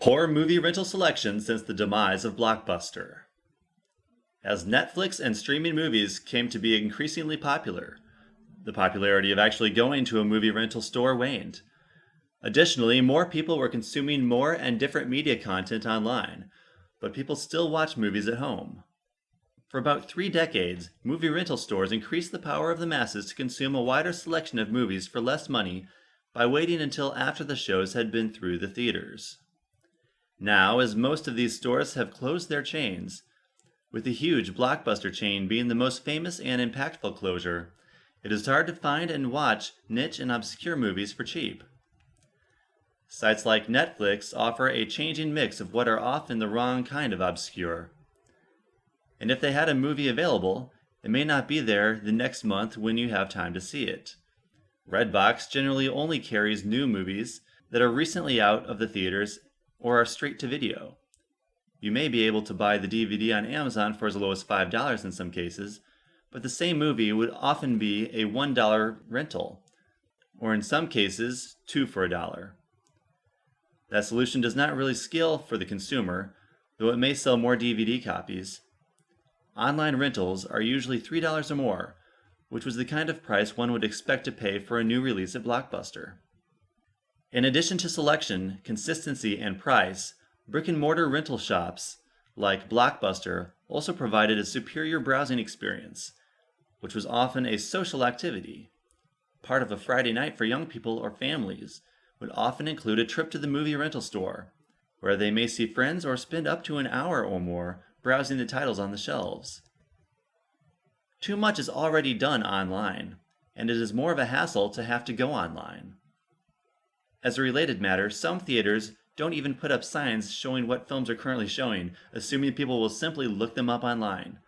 Poor movie rental selection since the demise of Blockbuster. As Netflix and streaming movies came to be increasingly popular, the popularity of actually going to a movie rental store waned. Additionally, more people were consuming more and different media content online, but people still watch movies at home. For about 3 decades, movie rental stores increased the power of the masses to consume a wider selection of movies for less money by waiting until after the shows had been through the theaters. Now, as most of these stores have closed their chains, with the huge Blockbuster chain being the most famous and impactful closure, it is hard to find and watch niche and obscure movies for cheap. Sites like Netflix offer a changing mix of what are often the wrong kind of obscure. And if they had a movie available, it may not be there the next month when you have time to see it. Redbox generally only carries new movies that are recently out of the theaters or are straight to video. You may be able to buy the DVD on Amazon for as low as $5 in some cases, but the same movie would often be a $1 rental, or in some cases, 2 for $1. That solution does not really scale for the consumer, though it may sell more DVD copies. Online rentals are usually $3 or more, which was the kind of price one would expect to pay for a new release at Blockbuster. In addition to selection, consistency, and price, brick-and-mortar rental shops like Blockbuster also provided a superior browsing experience, which was often a social activity. Part of a Friday night for young people or families would often include a trip to the movie rental store, where they may see friends or spend up to an hour or more browsing the titles on the shelves. Too much is already done online, and it is more of a hassle to have to go online. As a related matter, some theaters don't even put up signs showing what films are currently showing, assuming people will simply look them up online.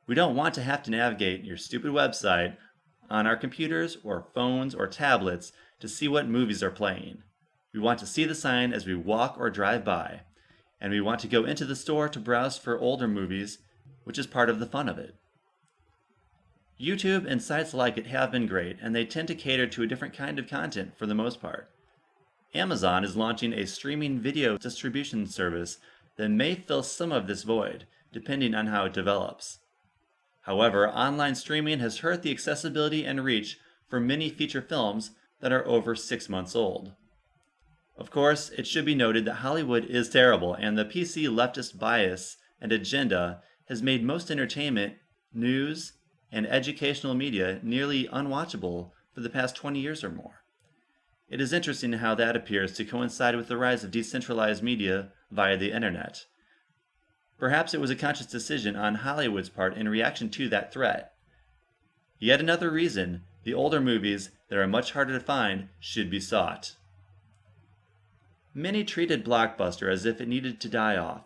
We don't want to have to navigate your stupid website on our computers or phones or tablets to see what movies are playing. We want to see the sign as we walk or drive by, and we want to go into the store to browse for older movies, which is part of the fun of it. YouTube and sites like it have been great, and they tend to cater to a different kind of content for the most part. Amazon is launching a streaming video distribution service that may fill some of this void, depending on how it develops. However, online streaming has hurt the accessibility and reach for many feature films that are over 6 months old. Of course, it should be noted that Hollywood is terrible, and the PC leftist bias and agenda has made most entertainment, news, and educational media nearly unwatchable for the past 20 years or more. It is interesting how that appears to coincide with the rise of decentralized media via the internet. Perhaps it was a conscious decision on Hollywood's part in reaction to that threat. Yet another reason the older movies that are much harder to find should be sought. Many treated Blockbuster as if it needed to die off,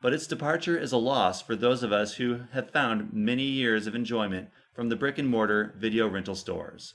but its departure is a loss for those of us who have found many years of enjoyment from the brick-and-mortar video rental stores.